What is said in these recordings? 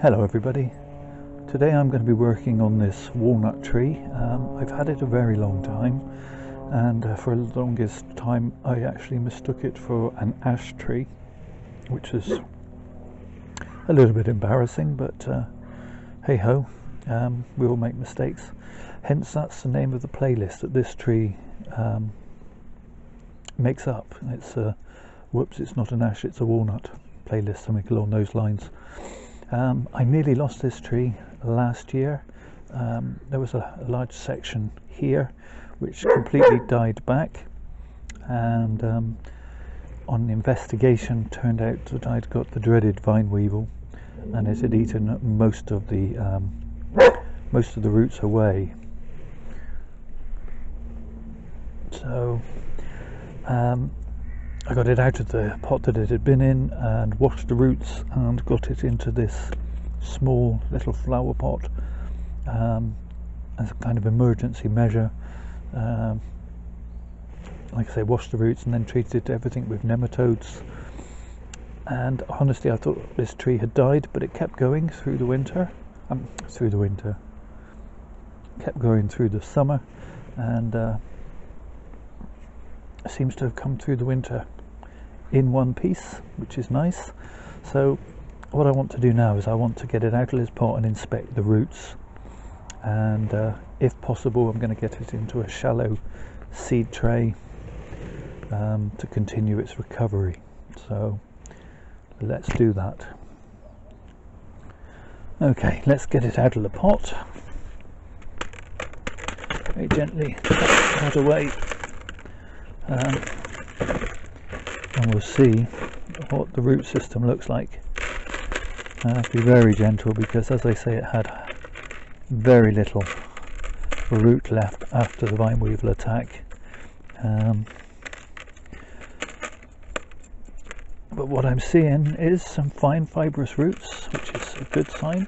Hello everybody. Today I'm going to be working on this walnut tree. I've had it a very long time, and for the longest time I actually mistook it for an ash tree, which is a little bit embarrassing, but hey ho, we all make mistakes. Hence that's the name of the playlist that this tree makes up. It's whoops, it's not an ash, it's a walnut playlist, something along those lines. I nearly lost this tree last year. There was a large section here which completely died back, and on investigation turned out that I'd got the dreaded vine weevil, and it had eaten most of the roots away. So I got it out of the pot that it had been in and washed the roots and got it into this small little flower pot as a kind of emergency measure. Like I say, washed the roots and then treated everything with nematodes. And honestly, I thought this tree had died, but it kept going through the winter. Kept going through the summer, and seems to have come through the winter in one piece, which is nice. So what I want to do now is I want to get it out of this pot and inspect the roots, and if possible I'm going to get it into a shallow seed tray to continue its recovery. So let's do that. Okay, let's get it out of the pot. Very gently put away, and we'll see what the root system looks like. I have to be very gentle because, as I say, it had very little root left after the vine weevil attack. But what I'm seeing is some fine fibrous roots, which is a good sign.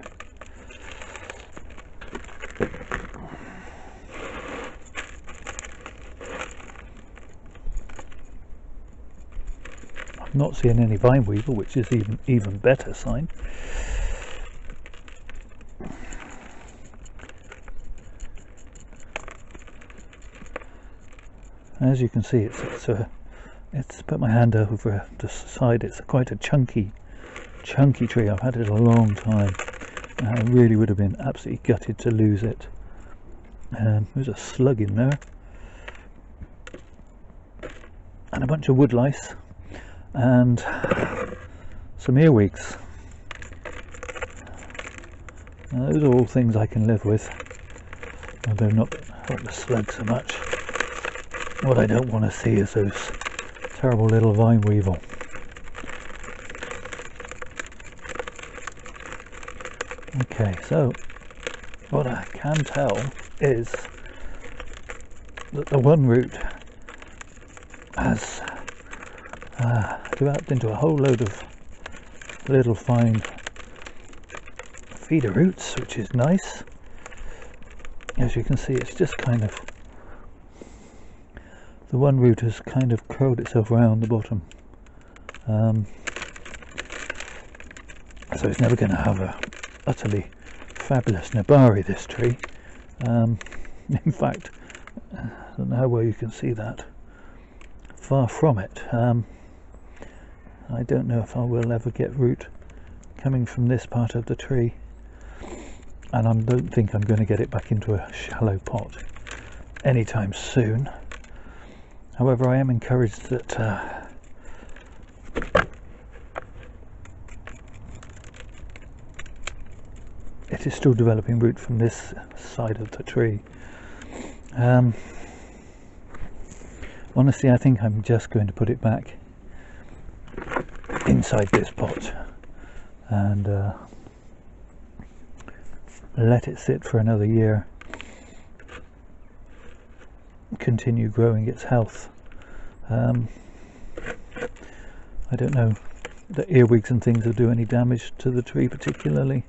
Not seeing any vine weevil, which is even better sign. As you can see, it's put my hand over the side. It's quite a chunky tree. I've had it a long time, and I really would have been absolutely gutted to lose it. There's a slug in there and a bunch of wood lice and some earwigs. Now, those are all things I can live with, although not the slug so much. What I don't want to see is those terrible little vine weevil. Okay, so what I can tell is that the one root has developed into a whole load of little fine feeder roots, which is nice. As you can see, it's just kind of, the one root has kind of curled itself around the bottom, so it's never going to have a utterly fabulous nabari, this tree. In fact, I don't know how well you can see that, far from it. I don't know if I will ever get root coming from this part of the tree, and I don't think I'm going to get it back into a shallow pot anytime soon. However, I am encouraged that it is still developing root from this side of the tree. Honestly, I think I'm just going to put it back inside this pot and let it sit for another year, continue growing its health. I don't know that earwigs and things will do any damage to the tree particularly.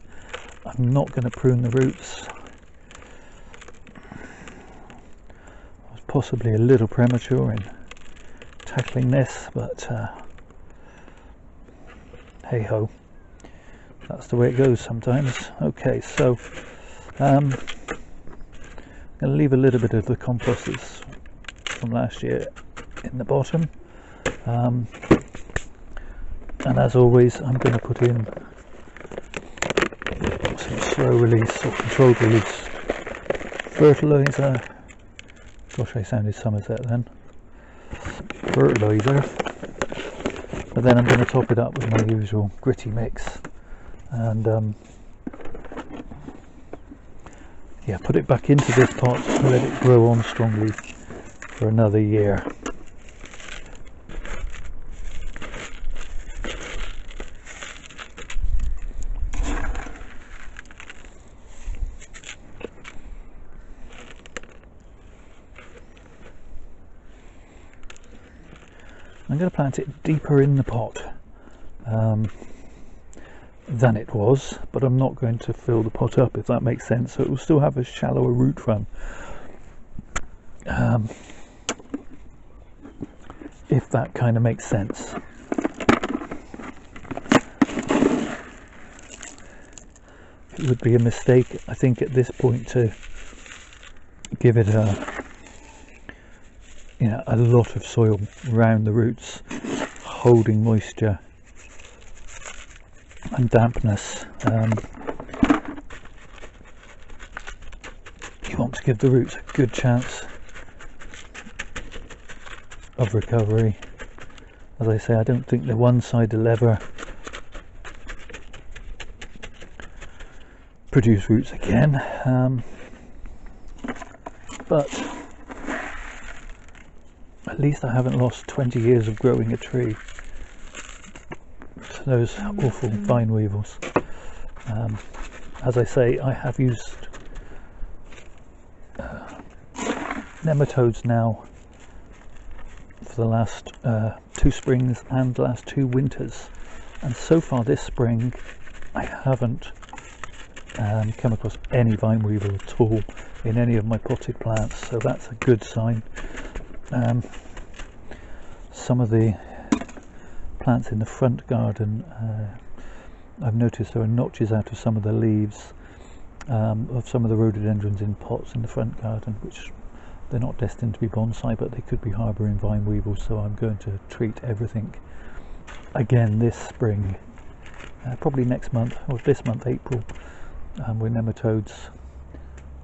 I'm not going to prune the roots. I was possibly a little premature in tackling this, but hey ho, that's the way it goes sometimes. Okay, so I'm going to leave a little bit of the compost that's from last year in the bottom, and as always I'm going to put in some slow release or controlled release fertiliser. Gosh, I sounded Somerset then. Fertiliser. But then I'm going to top it up with my usual gritty mix, and yeah, put it back into this pot and let it grow on strongly for another year. I'm going to plant it deeper in the pot than it was, but I'm not going to fill the pot up, if that makes sense, so it will still have a shallower root run, if that kind of makes sense. It would be a mistake, I think, at this point to give it a lot of soil around the roots, holding moisture and dampness. You want to give the roots a good chance of recovery. As I say, I don't think the one side will ever produce roots again, but at least I haven't lost 20 years of growing a tree to those awful vine weevils. As I say, I have used nematodes now for the last 2 springs and the last 2 winters, and so far this spring I haven't come across any vine weevil at all in any of my potted plants, so that's a good sign. Some of the plants in the front garden, I've noticed there are notches out of some of the leaves of some of the rhododendrons in pots in the front garden, which they're not destined to be bonsai, but they could be harbouring vine weevils, so I'm going to treat everything again this spring, probably next month, or this month, April, with nematodes,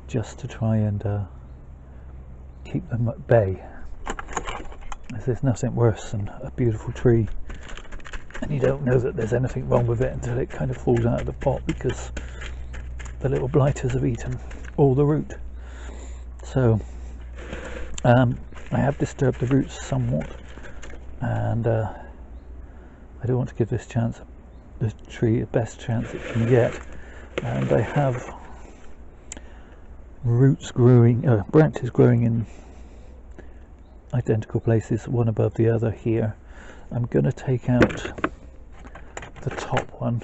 just to try and keep them at bay. There's nothing worse than a beautiful tree and you don't know that there's anything wrong with it until it kind of falls out of the pot because the little blighters have eaten all the root. So I have disturbed the roots somewhat, and I do want to give this tree the best chance it can get, and I have branches growing in identical places, one above the other here. I'm going to take out the top one.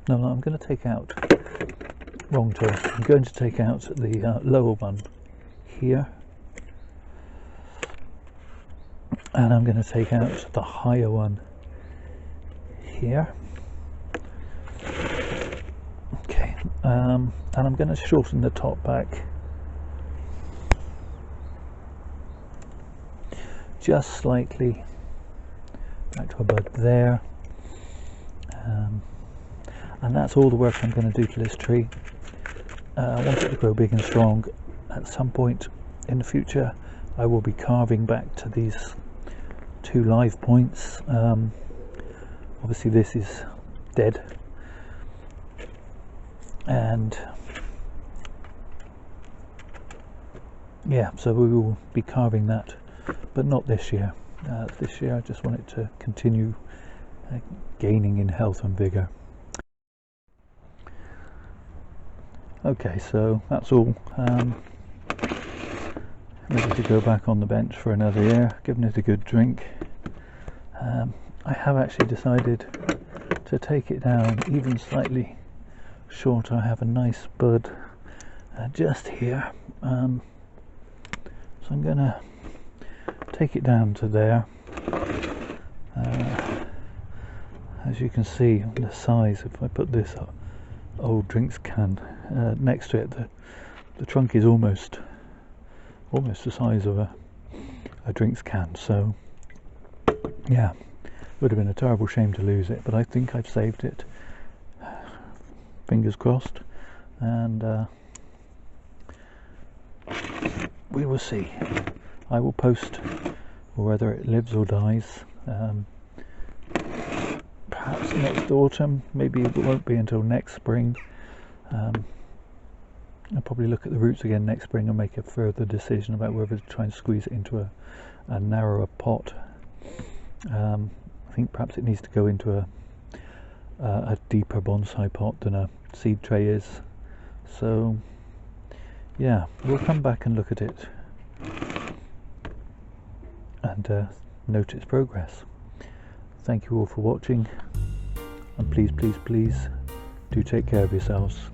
No, I'm going to take out, wrong turn, I'm going to take out the lower one here, and I'm going to take out the higher one here. Okay, and I'm going to shorten the top back just slightly back to about there, and that's all the work I'm going to do to this tree. I want it to grow big and strong. At some point in the future I will be carving back to these 2 live points. Obviously this is dead, and yeah, so we will be carving that, but not this year. This year I just want it to continue gaining in health and vigour. Okay, so that's all. Ready to go back on the bench for another year, giving it a good drink. I have actually decided to take it down even slightly shorter. I have a nice bud just here, so I'm going to take it down to there, as you can see, the size, if I put this old drinks can next to it, the trunk is almost the size of a drinks can. So yeah, it would have been a terrible shame to lose it, but I think I've saved it, fingers crossed, and we will see. I will post whether it lives or dies, perhaps next autumn, maybe it won't be until next spring. I'll probably look at the roots again next spring and make a further decision about whether to try and squeeze it into a narrower pot. I think perhaps it needs to go into a deeper bonsai pot than a seed tray is. So yeah, we'll come back and look at it and note its progress. Thank you all for watching, and please do take care of yourselves.